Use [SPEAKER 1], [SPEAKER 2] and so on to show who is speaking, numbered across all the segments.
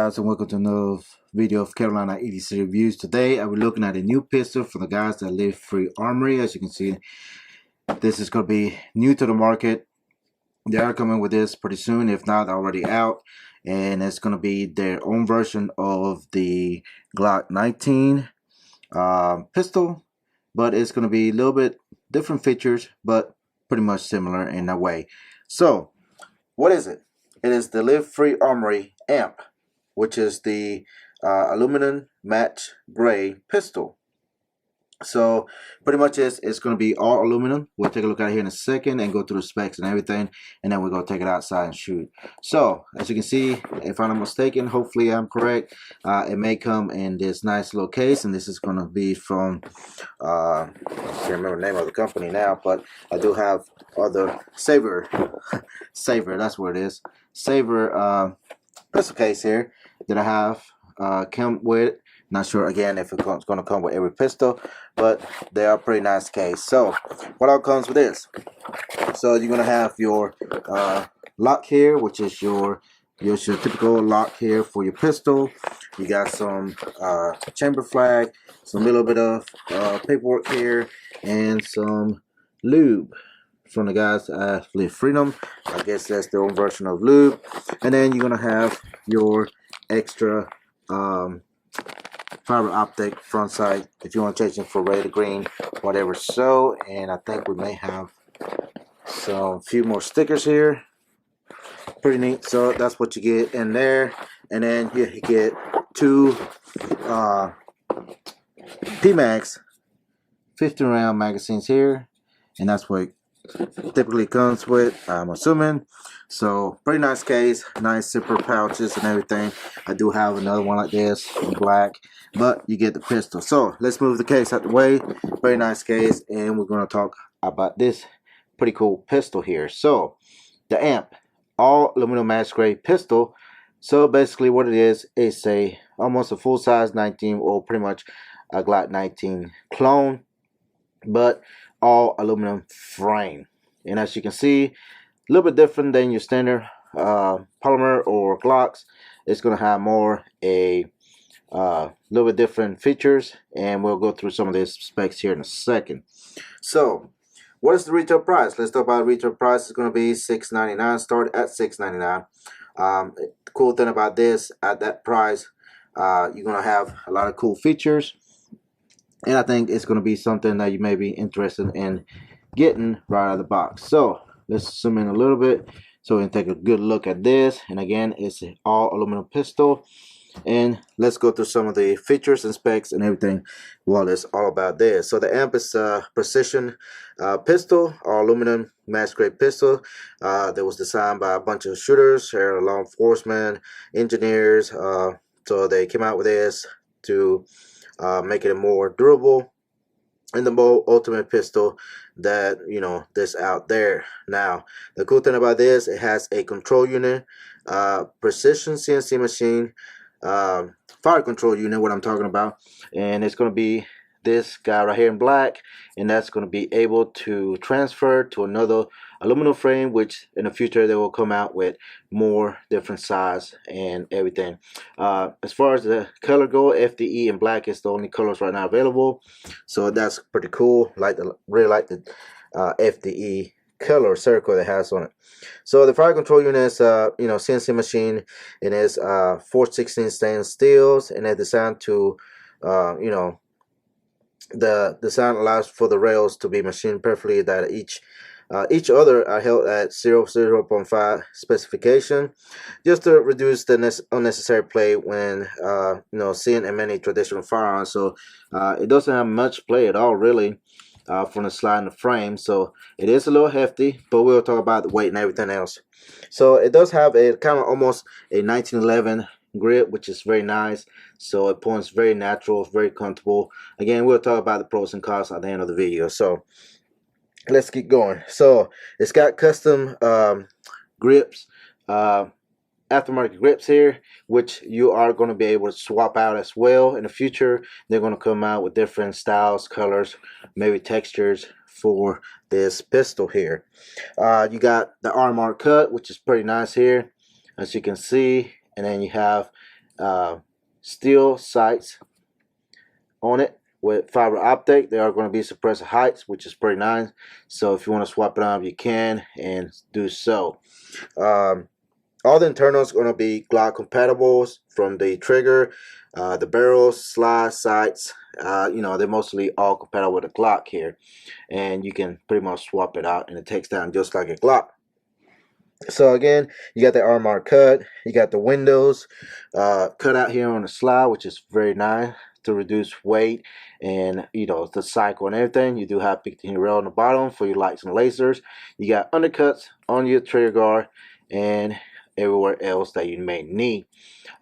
[SPEAKER 1] guys, and welcome to another video of Carolina EDC Reviews. Today I'll be looking at a new pistol from the guys that live free Armory. As you can see, this is going to be new to the market. They are coming with this pretty soon, if not already out, and it's going to be their own version of the Glock 19 pistol, but it's going to be a little bit different features, but pretty much similar in a way. So what is it? It is the Live Free Armory amp, which is the aluminum match gray pistol. So pretty much it's going to be all aluminum. We'll take a look at it here in a second and go through the specs and everything, and then we're going to take it outside and shoot. So as you can see, if I'm not mistaken, hopefully I'm correct, it may come in this nice little case, and this is going to be from I can't remember the name of the company now, but I do have other Saber that's what it is, Saber pistol case here that I have come with. Not sure again if it's going to come with every pistol, but they are pretty nice case. So what all comes with this? So you're going to have your lock here, which is your typical lock here for your pistol. You got some chamber flag, some little bit of paperwork here, and some lube from the guys at Live Freedom. I guess that's their own version of lube. And then you're going to have your extra fiber optic front sight if you want to change it for red or green, whatever. So, and I think we may have some few more stickers here. Pretty neat. So that's what you get in there. And then you get two P-Max 15 round magazines here, and that's what it typically comes with, I'm assuming. So pretty nice case, nice zipper pouches and everything. I do have another one like this in black, but you get the pistol. So let's move the case out the way. Very nice case, and we're going to talk about this pretty cool pistol here. So the amp, all aluminum match grade pistol. So basically what it is almost a full size 19, or pretty much a Glock 19 clone, but all aluminum frame. And as you can see, a little bit different than your standard polymer or Glocks. It's going to have more a little bit different features, and we'll go through some of these specs here in a second. So what is the retail price? Let's talk about retail price. It's going to be $6.99, start at $6.99. The cool thing about this, at that price, you're going to have a lot of cool features, and I think it's going to be something that you may be interested in getting right out of the box. So let's zoom in a little bit so we can take a good look at this. And again, it's an all aluminum pistol, and let's go through some of the features and specs and everything while it's all about this. So the amp is a precision pistol, all aluminum match grade pistol that was designed by a bunch of shooters, law enforcement, engineers. So they came out with this to make it more durable and the more ultimate pistol that that's out there. Now the cool thing about this, it has a control unit, precision CNC machine, fire control unit, what I'm talking about, and it's going to be this guy right here in black, and that's going to be able to transfer to another aluminum frame, which in the future they will come out with more different size and everything. As far as the color go, FDE and black is the only colors right now available, so that's pretty cool. Really like the FDE color circle that has on it. So the fire control unit is CNC machine. It is 4/16 stainless steels, and it's designed to the design allows for the rails to be machined perfectly, that each other are held at 0.5 specification, just to reduce the unnecessary play when seen in many traditional firearms. So it doesn't have much play at all, really, from the slide in the frame. So it is a little hefty, but we'll talk about the weight and everything else. So it does have a kind of almost a 1911 grip, which is very nice. So it points very natural, very comfortable. Again, we'll talk about the pros and cons at the end of the video. So let's keep going. So it's got custom grips, aftermarket grips here, which you are going to be able to swap out as well in the future. They're going to come out with different styles, colors, maybe textures for this pistol here. You got the Armory cut, which is pretty nice here, as you can see. And then you have steel sights on it with fiber optic. They are going to be suppressive heights, which is pretty nice. So if you want to swap it out, you can and do so. All the internals are going to be Glock compatible, from the trigger, the barrels, slide, sights. You know, they're mostly all compatible with the Glock here, and you can pretty much swap it out and it takes down just like a Glock. So again, you got the Armory cut, you got the windows cut out here on the slide, which is very nice to reduce weight and, you know, the cycle and everything. You do have 15 rail on the bottom for your lights and lasers. You got undercuts on your trigger guard and everywhere else that you may need.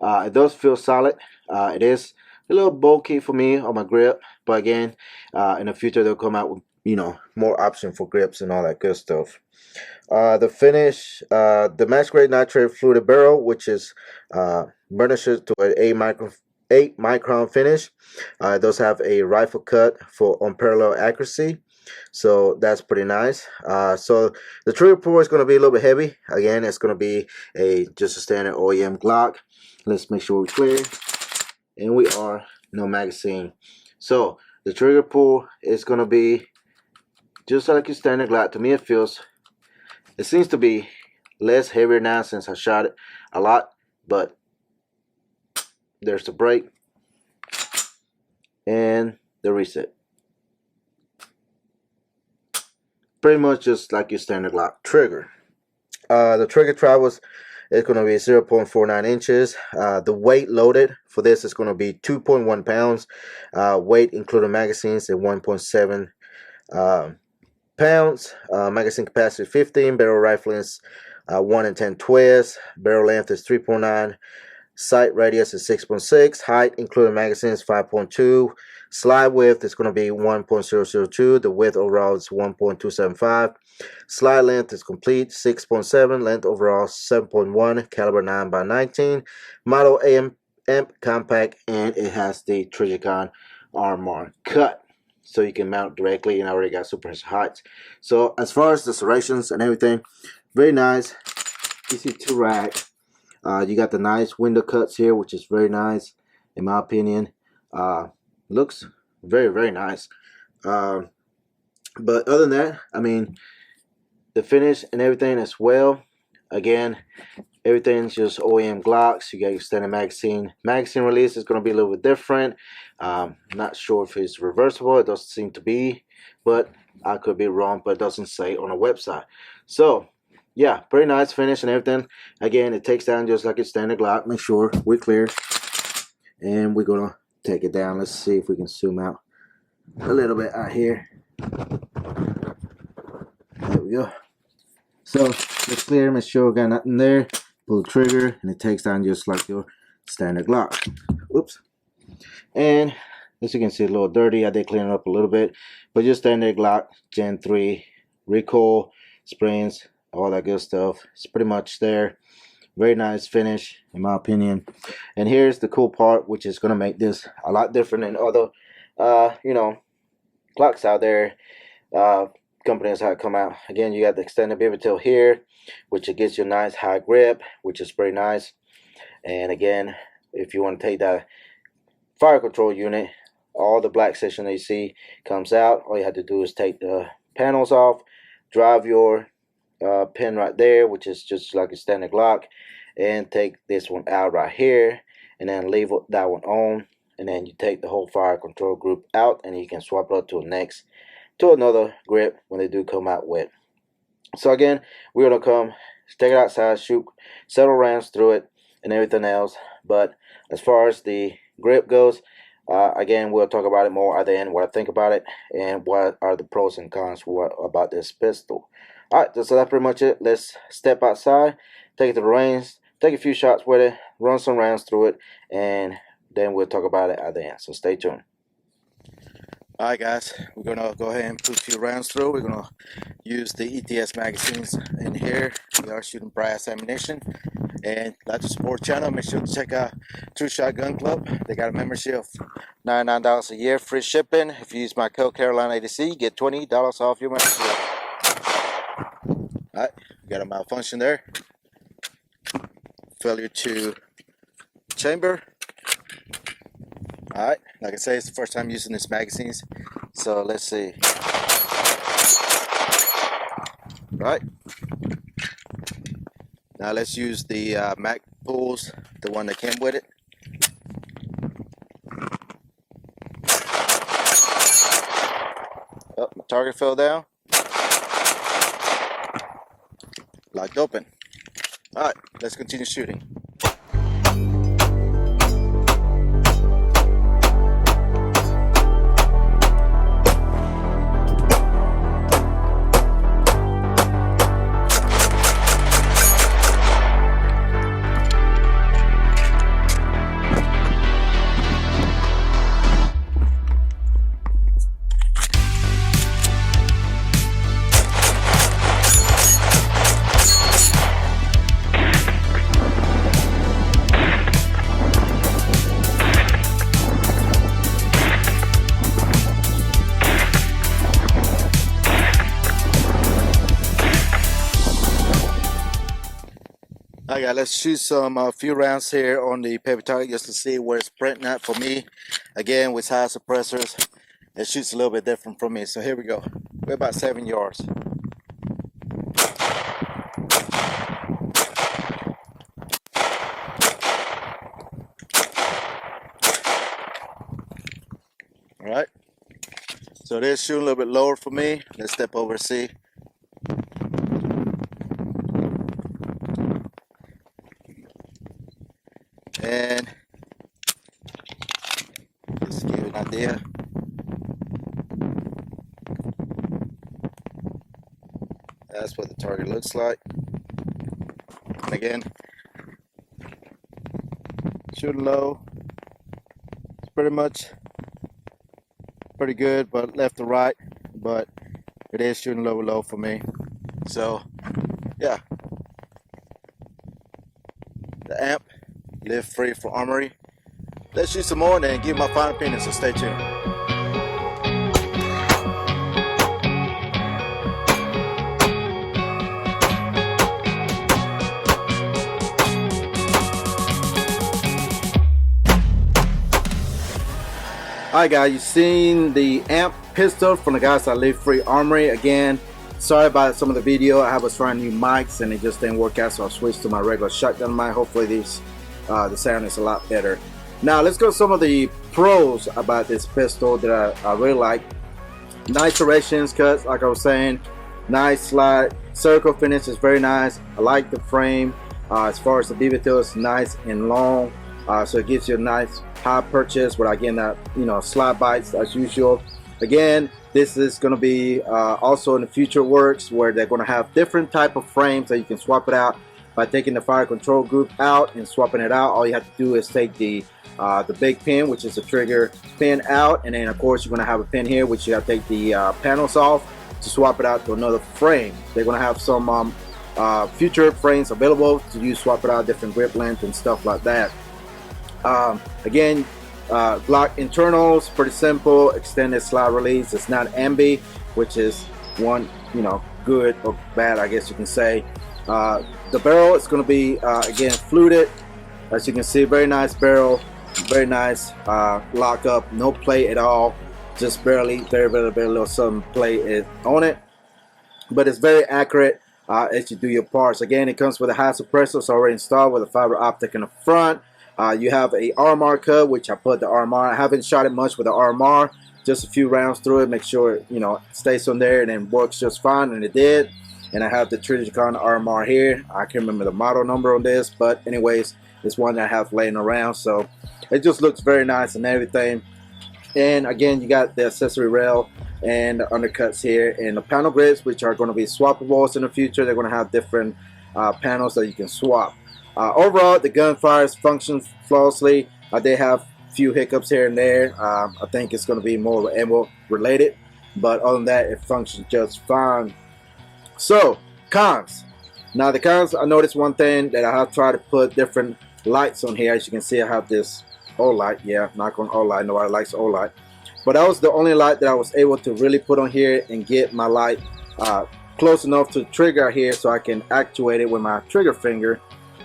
[SPEAKER 1] It does feel solid. It is a little bulky for me on my grip, but again, in the future they'll come out with, you know, more option for grips and all that good stuff. The finish, the match grade nitrided fluted barrel, which is burnished to an 8 micron finish. It does have a rifle cut for unparalleled accuracy, so that's pretty nice. So the trigger pull is going to be a little bit heavy. Again, it's going to be just a standard OEM Glock. Let's make sure we're clear, and we are. No magazine. So the trigger pull is going to be just like your standard Glock. To me, it seems to be less heavier now since I shot it a lot, but there's the break and the reset. Pretty much just like your standard Glock trigger. The trigger travels is going to be 0.49 inches. The weight loaded for this is going to be 2.1 pounds. Weight including magazines at 1.7 pounds. Magazine capacity 15. Barrel rifle is 1 in 10 twists. Barrel length is 3.9. Sight radius is 6.6. Height including magazines 5.2. Slide width is going to be 1.002. The width overall is 1.275. Slide length is complete 6.7. Length overall 7.1. Caliber 9x19. Model amp compact, and it has the Trigicon Armory cut, so you can mount directly, and I already got suppressive heights. So as far as the serrations and everything, very nice, easy to rack. You got the nice window cuts here, which is very nice in my opinion. Looks very, very nice. But other than that, I mean, the finish and everything as well, again, everything's just OEM Glocks. You got your standard magazine. Magazine release is going to be a little bit different. Not sure if it's reversible. It doesn't seem to be, but I could be wrong, but it doesn't say on the website. So yeah, pretty nice finish and everything. Again, it takes down just like a standard Glock. Make sure we're clear, and we're gonna take it down. Let's see if we can zoom out a little bit out here. There we go. So let's clear, make sure we got nothing there. Pull the trigger, and it takes down just like your standard Glock. Oops. And as you can see, a little dirty. I did clean it up a little bit, but just standard Glock Gen 3 recoil, springs, all that good stuff. It's pretty much there. Very nice finish in my opinion. And here's the cool part, which is going to make this a lot different than other you know, Glocks out there. Companies that come out. Again, you got the extended beavertail here, which it gets you a nice high grip, which is pretty nice. And again, if you want to take that fire control unit, all the black section that you see comes out. All you have to do is take the panels off, drive your pin right there, which is just like a standard Glock, and take this one out right here, and then leave that one on, and then you take the whole fire control group out, and you can swap it up to another grip when they do come out with. So again, we're gonna come take it outside, shoot several rounds through it and everything else. But as far as the grip goes, again, we'll talk about it more at the end, what I think about it and what are the pros and cons about this pistol. Alright, so that's pretty much it. Let's step outside, take it to the range, take a few shots with it, run some rounds through it, and then we'll talk about it at the end. So stay tuned. Alright guys, we're gonna go ahead and put a few rounds through. We're gonna use the ETS magazines in here. We are shooting brass ammunition, and like to support channel, make sure to check out True Shot Gun Club. They got a membership of $99 a year, free shipping. If you use my code Carolina ADC, you get $20 off your membership. Alright, we got a malfunction there. Failure to chamber. Alright, like I say, it's the first time using these magazines, so let's see. Right, now let's use the mag pulls, the one that came with it. Oh, my target fell down. Locked open. Alright, let's continue shooting. Alright guys, let's shoot some few rounds here on the paper target just to see where it's printing at for me. Again, with high suppressors, it shoots a little bit different from me. So here we go. We're about 7 yards. Alright, so it is shooting a little bit lower for me. Let's step over and see. And just to give you an idea, that's what the target looks like. And again, shooting low. It's pretty good, but left to right, but it is shooting low for me. So yeah, the amp Live Free for Armory. Let's shoot some more and then give my final opinion, so stay tuned. Alright guys, you've seen the amp pistol from the guys at Live Free Armory. Again, sorry about some of the video. I was trying new mics and it just didn't work out, so I switched to my regular shotgun mic. Hopefully the sound is a lot better. Now let's go to some of the pros about this pistol that I really like. Nice serrations cuts, like I was saying. Nice slide circle finish is very nice. I like the frame. As far as the beavertail, it's nice and long, so it gives you a nice high purchase without getting that, you know, slide bites as usual. Again, this is going to be also in the future works where they're going to have different type of frames that you can swap it out by taking the fire control group out and swapping it out. All you have to do is take the big pin, which is the trigger pin, out, and then of course you're going to have a pin here which you have to take the panels off to swap it out to another frame. They're going to have some future frames available to use, swap it out, different grip length and stuff like that. Again, Glock internals, pretty simple, extended slide release. It's not ambi, which is one, you know, good or bad, I guess you can say. The barrel is going to be again fluted, as you can see. Very nice barrel, very nice lock up, no play at all, just barely, very little some play on it, but it's very accurate as you do your parts. Again, it comes with a high suppressor, it's already installed with a fiber optic in the front. You have a RMR cut, which I put the RMR. I haven't shot it much with the RMR, just a few rounds through it, make sure, you know, it stays on there and then works just fine, and it did. And I have the Trijicon RMR here. I can't remember the model number on this, but anyways, it's one that I have laying around, so it just looks very nice and everything. And again, you got the accessory rail and the undercuts here, and the panel grips, which are going to be swappables in the future. They're going to have different panels that you can swap. Overall, the gun fires functions flawlessly. They have a few hiccups here and there. I think it's going to be more ammo related, but other than that, it functions just fine. So, cons. Now the cons, I noticed one thing that I have tried to put different lights on here. As you can see, I have this O-light. Yeah, not on O-light. Nobody likes O-light. But that was the only light that I was able to really put on here and get my light close enough to the trigger here so I can actuate it with my trigger finger.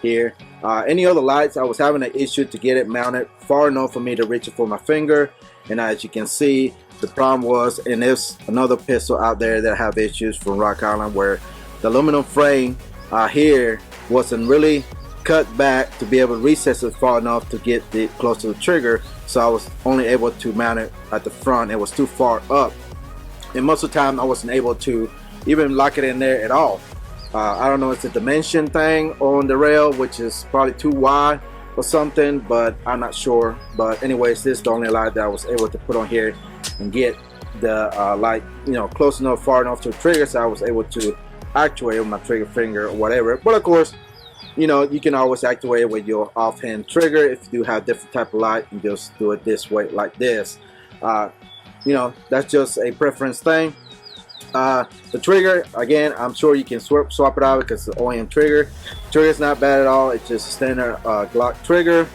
[SPEAKER 1] here. Any other lights, I was having an issue to get it mounted far enough for me to reach it for my finger, and as you can see, the problem was, and there's another pistol out there that have issues from Rock Island where the aluminum frame here wasn't really cut back to be able to recess it far enough to get it close to the trigger, so I was only able to mount it at the front. It was too far up, and most of the time I wasn't able to even lock it in there at all. I don't know if it's a dimension thing on the rail, which is probably too wide or something, but I'm not sure. But anyways, this is the only light that I was able to put on here and get the light, you know, close enough, far enough to the trigger, so I was able to actuate with my trigger finger or whatever. But of course, you know, you can always actuate it with your offhand trigger if you do have different type of light, and just do it this way like this. You know, that's just a preference thing. The trigger, again, I'm sure you can swap it out because it's the OEM trigger. Trigger is not bad at all. It's just a standard Glock trigger,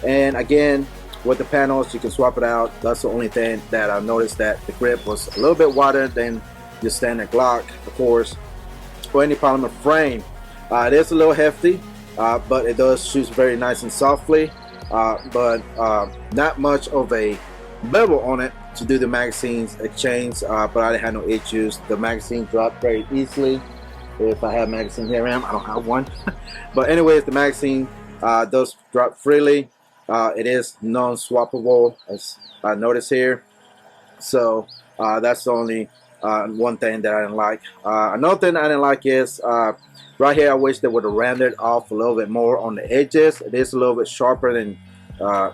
[SPEAKER 1] and again, with the panels you can swap it out. That's the only thing that I noticed, that the grip was a little bit wider than your standard Glock, of course, or any polymer frame. It is a little hefty, but it does shoot very nice and softly, but not much of a bevel on it to do the magazines exchange, but I didn't have no issues. The magazine dropped very easily. If I have magazine here, I don't have one. But anyways, the magazine does drop freely. It is non-swappable, as I noticed here. So that's the only one thing that I didn't like. Another thing I didn't like is right here, I wish they would have rounded off a little bit more on the edges. It is a little bit sharper than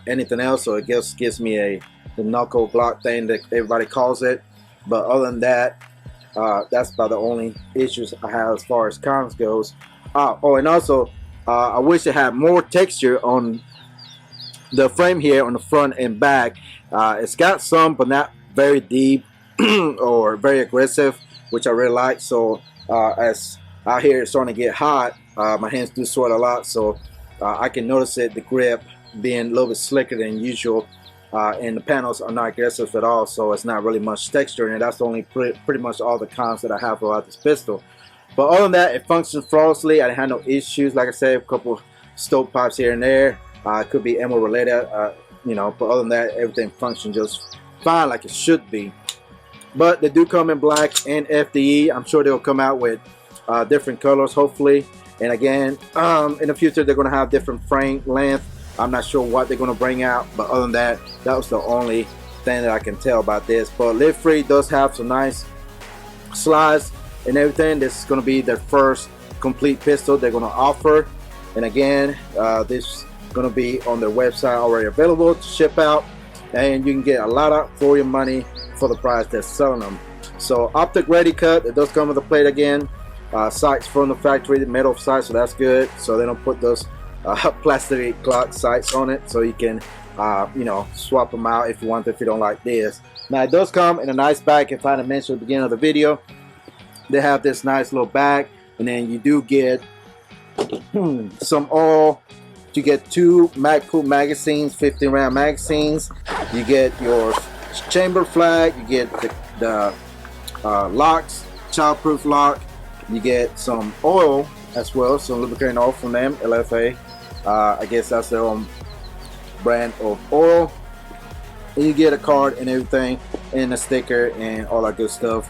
[SPEAKER 1] anything else, so it just gives me the knuckle Glock thing that everybody calls it. But other than that, that's about the only issues I have as far as cons goes. Oh, and also I wish it had more texture on the frame here on the front and back. It's got some, but not very deep or very aggressive, which I really like. So as out here it's starting to get hot, my hands do sweat a lot, so I can notice it, the grip being a little bit slicker than usual. And the panels are not aggressive at all, so it's not really much texture in it. That's only pretty much all the cons that I have about this pistol. But other than that, it functions flawlessly. I didn't have no issues. Like I said, a couple stovepipes here and there. It could be ammo related, you know, but other than that, everything functions just fine like it should be. But they do come in black and FDE. I'm sure they'll come out with different colors, hopefully. And again, in the future, they're going to have different frame length. I'm not sure what they're going to bring out, but other than that, that was the only thing that I can tell about this. But Live Free does have some nice slides and everything. This is going to be their first complete pistol they're going to offer. And again, this is going to be on their website already available to ship out, and you can get a lot out for your money for the price they're selling them. So optic ready cut, it does come with a plate again. Sights from the factory, the metal sights, so that's good. So they don't put those plastic Glock sights on it, so you can you know, swap them out if you want, if you don't like this. Now it does come in a nice bag. If I hadn't mentioned at the beginning of the video, they have this nice little bag, and then you do get some oil. You get 2 Magpul magazines, 15 round magazines. You get your chamber flag. You get the locks, childproof lock. You get some oil as well, some lubricating oil from them, LFA. I guess that's their own brand of oil. And you get a card and everything, and a sticker and all that good stuff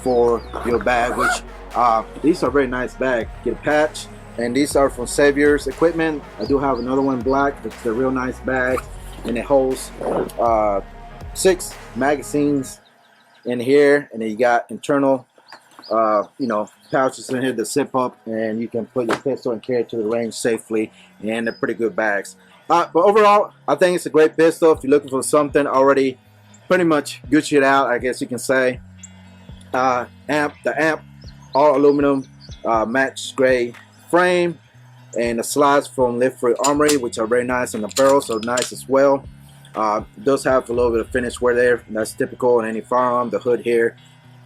[SPEAKER 1] for your bag, which these are very nice bags. Get a patch, and these are from Savior's Equipment. I do have another one black. It's a real nice bag, and it holds 6 magazines in here, and then you got internal you know, pouches in here to zip up, and you can put your pistol and carry it to the range safely, and they're pretty good bags. But overall, I think it's a great pistol if you're looking for something already pretty much Gucci'd out, I guess you can say. The amp, all aluminum, match gray frame, and the slides from Live Free Armory, which are very nice, and the barrels are nice as well. It does have a little bit of finish wear there, that's typical in any firearm, the hood here.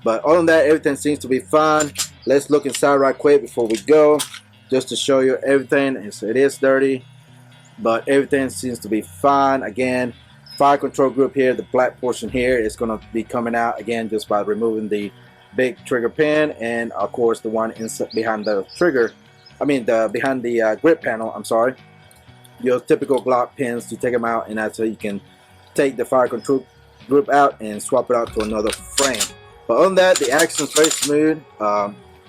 [SPEAKER 1] But other than that, everything seems to be fine. Let's look inside right quick before we go, just to show you everything. It is dirty, but everything seems to be fine. Again, fire control group here, the black portion here is going to be coming out again just by removing the big trigger pin, and of course the one inside behind the trigger behind the grip panel, I'm sorry, your typical Glock pins to take them out, and that's how you can take the fire control group out and swap it out to another frame. But on that, the action is very smooth,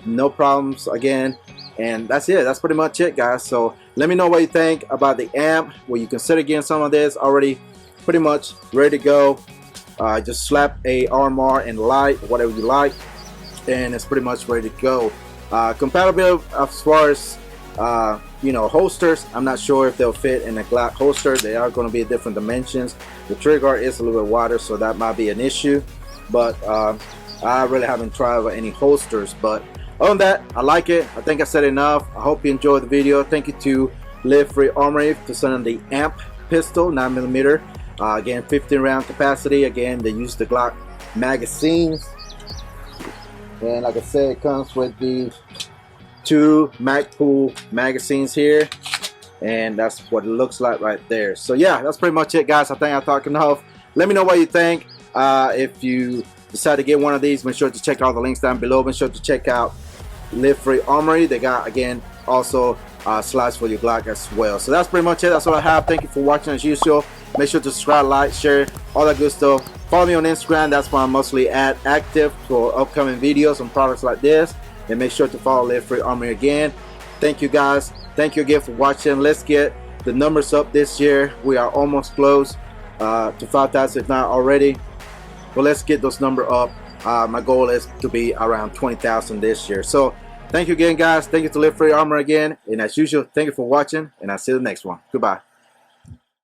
[SPEAKER 1] no problems again, and that's it. That's pretty much it, guys. So let me know what you think about the amp. Will you consider getting some of this? Already pretty much ready to go. Just slap a Armory and light, whatever you like, and it's pretty much ready to go. Compatible as far as you know, holsters, I'm not sure if they'll fit in a Glock holster. They are going to be different dimensions. The trigger is a little bit wider, so that might be an issue, but I really haven't tried with any holsters. But other than that, I like it. I think I said enough. I hope you enjoyed the video. Thank you to Live Free Armory for sending the amp pistol, 9mm. Again, 15 round capacity. Again, they use the Glock magazines, and like I said, it comes with the 2 Magpul magazines here, and that's what it looks like right there. So yeah, that's pretty much it, guys. I think I talked enough. Let me know what you think. If you decide to get one of these, make sure to check out the links down below. Make sure to check out Live Free Armory. They got, again, also slides for your Glock as well. So that's pretty much it. That's all I have. Thank you for watching as usual. Make sure to subscribe, like, share, all that good stuff. Follow me on Instagram. That's where I'm mostly active for upcoming videos on products like this. And make sure to follow Live Free Armory again. Thank you, guys. Thank you again for watching. Let's get the numbers up this year. We are almost close to 5,000, if not already. But let's get those numbers up. My goal is to be around 20,000 this year. So thank you again, guys. Thank you to Live Free Armory again. And as usual, thank you for watching. And I'll see you in the next one. Goodbye.